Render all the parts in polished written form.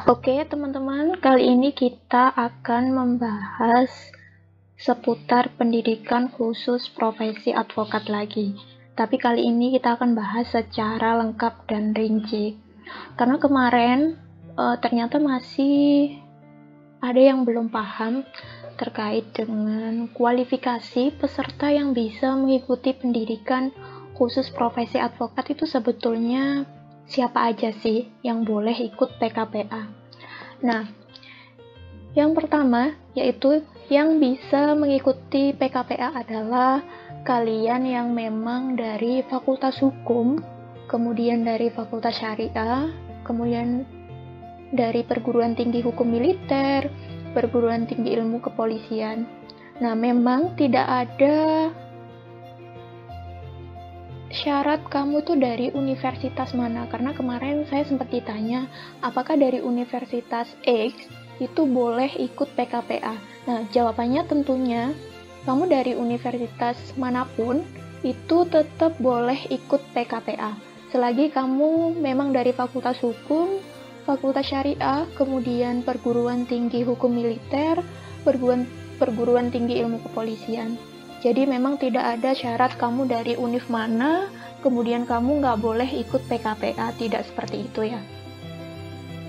Oke, teman-teman, kali ini kita akan membahas seputar pendidikan khusus profesi advokat lagi. Tapi kali ini kita akan bahas secara lengkap dan rinci. Karena kemarin ternyata masih ada yang belum paham terkait dengan kualifikasi peserta yang bisa mengikuti pendidikan khusus profesi advokat itu sebetulnya siapa aja sih yang boleh ikut PKPA. Nah, yang pertama yaitu yang bisa mengikuti PKPA adalah kalian yang memang dari Fakultas Hukum, kemudian dari Fakultas Syariah, kemudian dari Perguruan Tinggi Hukum Militer, Perguruan Tinggi Ilmu Kepolisian. Nah, memang tidak ada syarat kamu tuh dari universitas mana, karena kemarin saya sempat ditanya apakah dari universitas X itu boleh ikut PKPA. Nah, jawabannya tentunya kamu dari universitas manapun itu tetap boleh ikut PKPA selagi kamu memang dari Fakultas Hukum, Fakultas Syariah, kemudian Perguruan Tinggi Hukum Militer, Perguruan Tinggi Ilmu Kepolisian. Jadi memang tidak ada syarat kamu dari univ mana, kemudian kamu nggak boleh ikut PKPA, tidak seperti itu ya.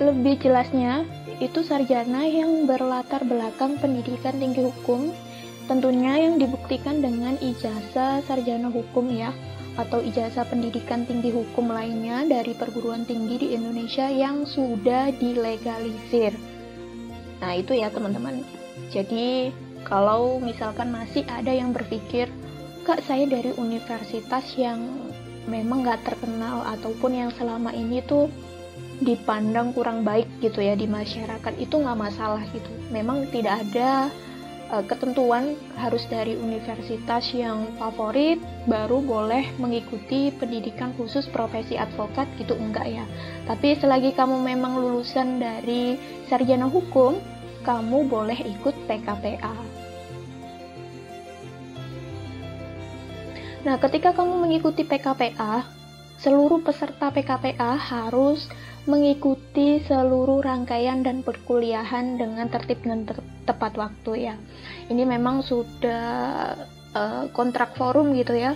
Lebih jelasnya, itu sarjana yang berlatar belakang pendidikan tinggi hukum, tentunya yang dibuktikan dengan ijazah sarjana hukum ya, atau ijazah pendidikan tinggi hukum lainnya dari perguruan tinggi di Indonesia yang sudah dilegalisir. Nah itu ya teman-teman. Jadi kalau misalkan masih ada yang berpikir, Kak saya dari universitas yang memang nggak terkenal ataupun yang selama ini tuh dipandang kurang baik gitu ya di masyarakat, itu nggak masalah gitu. Memang tidak ada ketentuan harus dari universitas yang favorit baru boleh mengikuti pendidikan khusus profesi advokat gitu, enggak ya. Tapi selagi kamu memang lulusan dari sarjana hukum, kamu boleh ikut PKPA. Nah, ketika kamu mengikuti PKPA, seluruh peserta PKPA harus mengikuti seluruh rangkaian dan perkuliahan dengan tertib dan tepat waktu ya. Ini memang sudah kontrak forum gitu ya.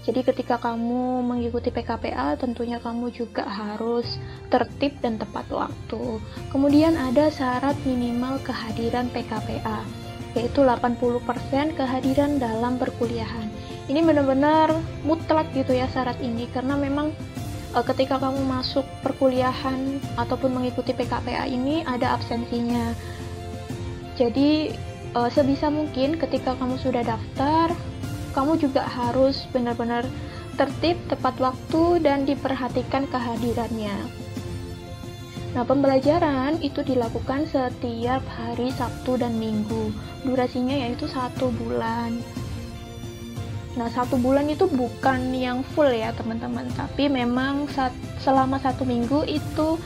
Jadi ketika kamu mengikuti PKPA, tentunya kamu juga harus tertib dan tepat waktu. Kemudian ada syarat minimal kehadiran PKPA, yaitu 80% kehadiran dalam perkuliahan. Ini benar-benar mutlak gitu ya syarat ini, karena memang ketika kamu masuk perkuliahan ataupun mengikuti PKPA ini ada absensinya. Jadi sebisa mungkin ketika kamu sudah daftar, kamu juga harus benar-benar tertib, tepat waktu, dan diperhatikan kehadirannya. Nah, pembelajaran itu dilakukan setiap hari Sabtu dan Minggu. Durasinya yaitu 1 bulan. Nah, 1 bulan itu bukan yang full ya teman-teman, tapi memang selama 1 minggu itu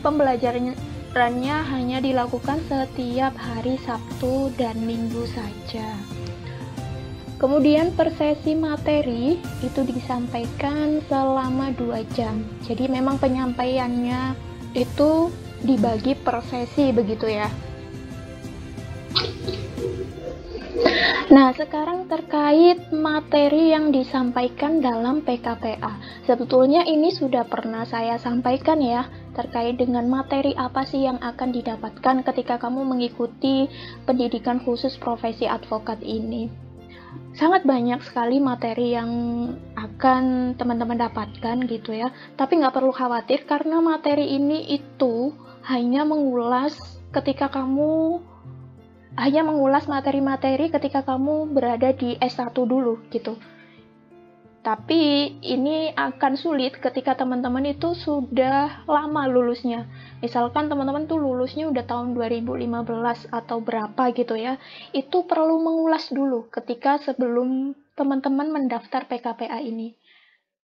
pembelajarannya hanya dilakukan setiap hari Sabtu dan Minggu saja. Kemudian per sesi materi itu disampaikan selama 2 jam. Jadi memang penyampaiannya itu dibagi per sesi begitu ya. Nah, sekarang terkait materi yang disampaikan dalam PKPA. Sebetulnya ini sudah pernah saya sampaikan ya, terkait dengan materi apa sih yang akan didapatkan ketika kamu mengikuti pendidikan khusus profesi advokat ini. Sangat banyak sekali materi yang akan teman-teman dapatkan gitu ya. Tapi nggak perlu khawatir karena materi ini itu hanya mengulas materi-materi ketika kamu berada di S1 dulu gitu. Tapi ini akan sulit ketika teman-teman itu sudah lama lulusnya. Misalkan teman-teman tuh lulusnya udah tahun 2015 atau berapa gitu ya. Itu perlu mengulas dulu ketika sebelum teman-teman mendaftar PKPA ini.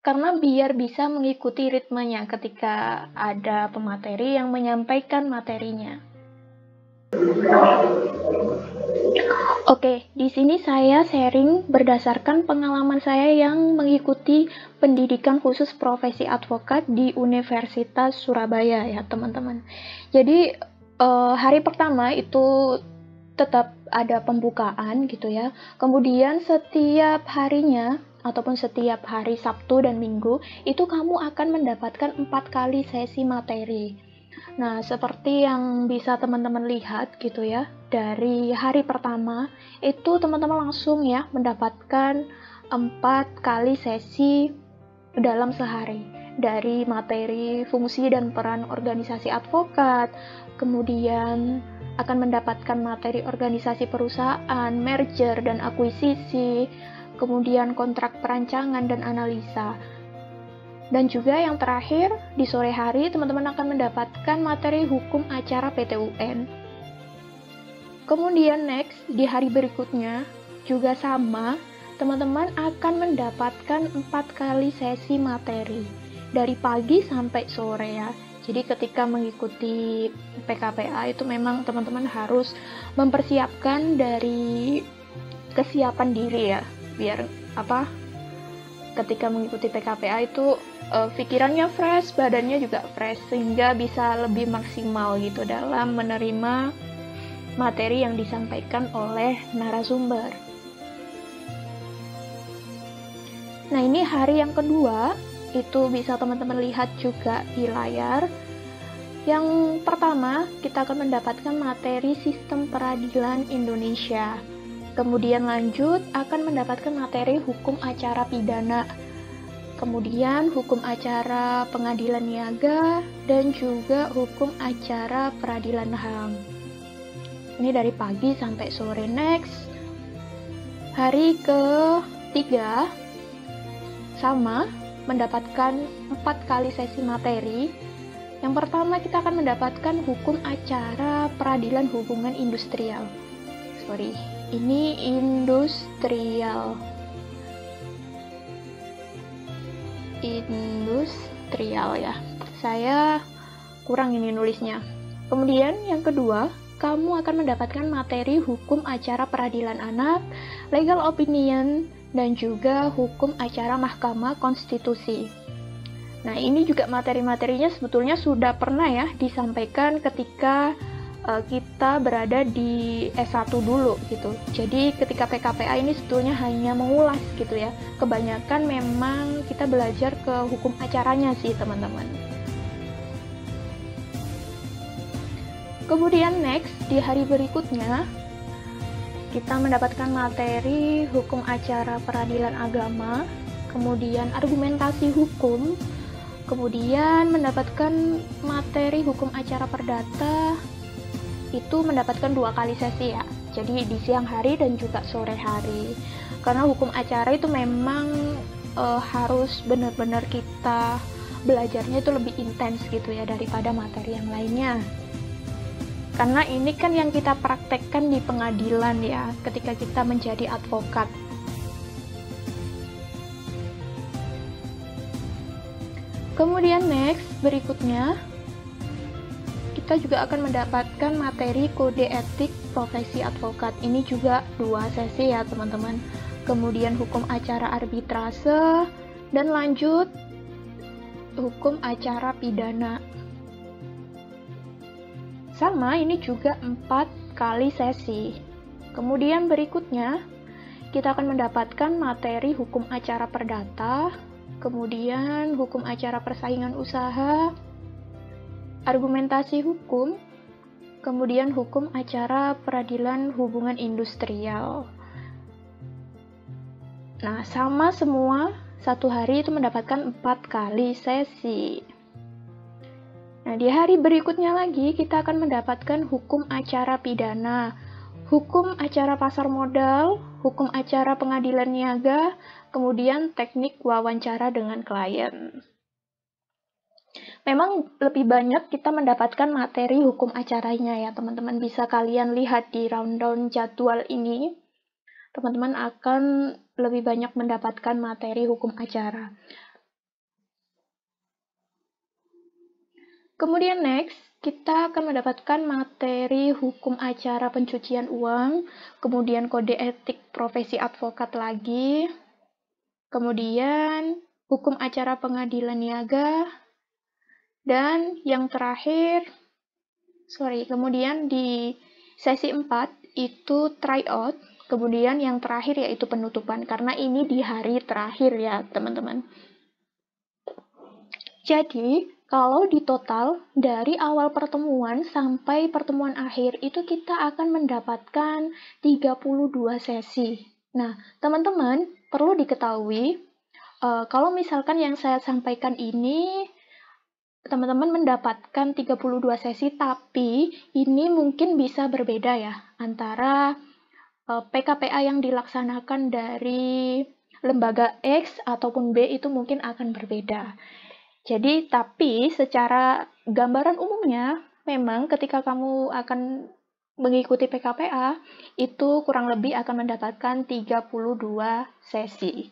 Karena biar bisa mengikuti ritmenya ketika ada pemateri yang menyampaikan materinya. Oke, di sini saya sharing berdasarkan pengalaman saya yang mengikuti pendidikan khusus profesi advokat di Universitas Surabaya ya, teman-teman. Jadi, hari pertama itu tetap ada pembukaan gitu ya. Kemudian setiap harinya ataupun setiap hari Sabtu dan Minggu itu kamu akan mendapatkan 4 kali sesi materi. Nah, seperti yang bisa teman-teman lihat gitu ya, dari hari pertama itu teman-teman langsung ya mendapatkan 4 kali sesi dalam sehari. Dari materi fungsi dan peran organisasi advokat, kemudian akan mendapatkan materi organisasi perusahaan, merger dan akuisisi, kemudian kontrak perancangan dan analisa. Dan juga yang terakhir, di sore hari teman-teman akan mendapatkan materi hukum acara PT UN. Kemudian next, di hari berikutnya, juga sama, teman-teman akan mendapatkan 4 kali sesi materi, dari pagi sampai sore ya. Jadi ketika mengikuti PKPA itu memang teman-teman harus mempersiapkan dari kesiapan diri ya, biar ketika mengikuti PKPA itu pikirannya fresh, badannya juga fresh, sehingga bisa lebih maksimal gitu dalam menerima materi yang disampaikan oleh narasumber. Nah, ini hari yang kedua, itu bisa teman-teman lihat juga di layar. Yang pertama, kita akan mendapatkan materi sistem peradilan Indonesia. Kemudian lanjut akan mendapatkan materi hukum acara pidana. Kemudian hukum acara pengadilan niaga dan juga hukum acara peradilan HAM. Ini dari pagi sampai sore. Next, hari ketiga sama, mendapatkan 4 kali sesi materi. Yang pertama kita akan mendapatkan hukum acara peradilan hubungan industrial. Ini industrial ya, saya kurang ini nulisnya. Kemudian yang kedua, kamu akan mendapatkan materi hukum acara peradilan anak, legal opinion, dan juga hukum acara Mahkamah Konstitusi. Nah, ini juga materi-materinya sebetulnya sudah pernah ya disampaikan ketika kita berada di S1 dulu gitu. Jadi ketika PKPA ini sebetulnya hanya mengulas gitu ya. Kebanyakan memang kita belajar ke hukum acaranya sih teman-teman. Kemudian next, di hari berikutnya kita mendapatkan materi hukum acara peradilan agama, kemudian argumentasi hukum, kemudian mendapatkan materi hukum acara perdata, itu mendapatkan 2 kali sesi ya, jadi di siang hari dan juga sore hari. Karena hukum acara itu memang harus benar-benar kita belajarnya itu lebih intens gitu ya daripada materi yang lainnya. Karena ini kan yang kita praktekkan di pengadilan ya, ketika kita menjadi advokat. Kemudian next, berikutnya kita juga akan mendapatkan materi kode etik profesi advokat. Ini juga 2 sesi ya teman-teman. Kemudian hukum acara arbitrase, dan lanjut hukum acara pidana. Sama, ini juga 4 kali sesi. Kemudian berikutnya, kita akan mendapatkan materi hukum acara perdata, kemudian hukum acara persaingan usaha, argumentasi hukum, kemudian hukum acara peradilan hubungan industrial. Nah, sama semua, satu hari itu mendapatkan 4 kali sesi. Nah, di hari berikutnya lagi kita akan mendapatkan hukum acara pidana, hukum acara pasar modal, hukum acara pengadilan niaga, kemudian teknik wawancara dengan klien. Memang lebih banyak kita mendapatkan materi hukum acaranya ya teman-teman, bisa kalian lihat di rundown jadwal ini. Teman-teman akan lebih banyak mendapatkan materi hukum acara. Kemudian next, kita akan mendapatkan materi hukum acara pencucian uang, kemudian kode etik profesi advokat lagi, kemudian hukum acara pengadilan niaga, dan yang terakhir, kemudian di sesi 4 itu tryout, kemudian yang terakhir yaitu penutupan, karena ini di hari terakhir ya teman-teman. Jadi, kalau di total, dari awal pertemuan sampai pertemuan akhir, itu kita akan mendapatkan 32 sesi. Nah, teman-teman, perlu diketahui, kalau misalkan yang saya sampaikan ini, teman-teman mendapatkan 32 sesi, tapi ini mungkin bisa berbeda ya, antara PKPA yang dilaksanakan dari lembaga X ataupun B itu mungkin akan berbeda. Jadi, tapi secara gambaran umumnya, memang ketika kamu akan mengikuti PKPA, itu kurang lebih akan mendapatkan 32 sesi.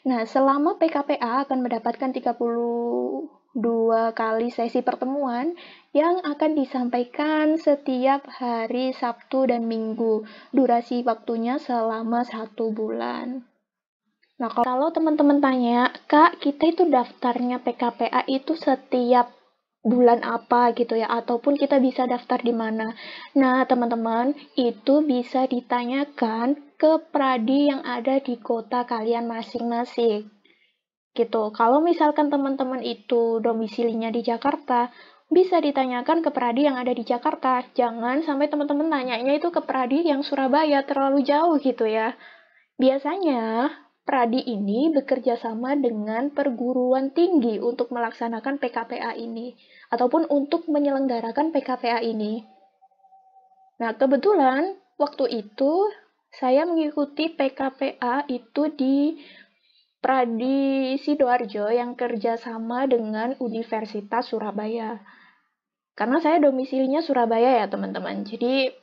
Nah, selama PKPA akan mendapatkan 32 kali sesi pertemuan yang akan disampaikan setiap hari Sabtu dan Minggu. Durasi waktunya selama 1 bulan. Nah, kalau teman-teman tanya, Kak, kita itu daftarnya PKPA itu setiap bulan apa gitu ya, ataupun kita bisa daftar di mana? Nah, teman-teman, itu bisa ditanyakan ke pradi yang ada di kota kalian masing-masing. Gitu. Kalau misalkan teman-teman itu domisilinya di Jakarta, bisa ditanyakan ke pradi yang ada di Jakarta. Jangan sampai teman-teman nanyanya itu ke pradi yang Surabaya, terlalu jauh gitu ya. Biasanya, pradi ini bekerja sama dengan perguruan tinggi untuk melaksanakan PKPA ini, ataupun untuk menyelenggarakan PKPA ini. Nah, kebetulan waktu itu saya mengikuti PKPA itu di Pradi Sidoarjo yang kerjasama dengan Universitas Surabaya. Karena saya domisilinya Surabaya ya teman-teman, jadi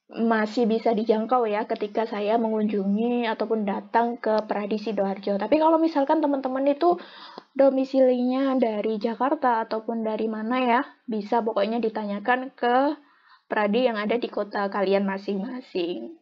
masih bisa dijangkau ya ketika saya mengunjungi ataupun datang ke Pradi Sidoarjo. Tapi kalau misalkan teman-teman itu domisilinya dari Jakarta ataupun dari mana ya, bisa pokoknya ditanyakan ke pradi yang ada di kota kalian masing-masing.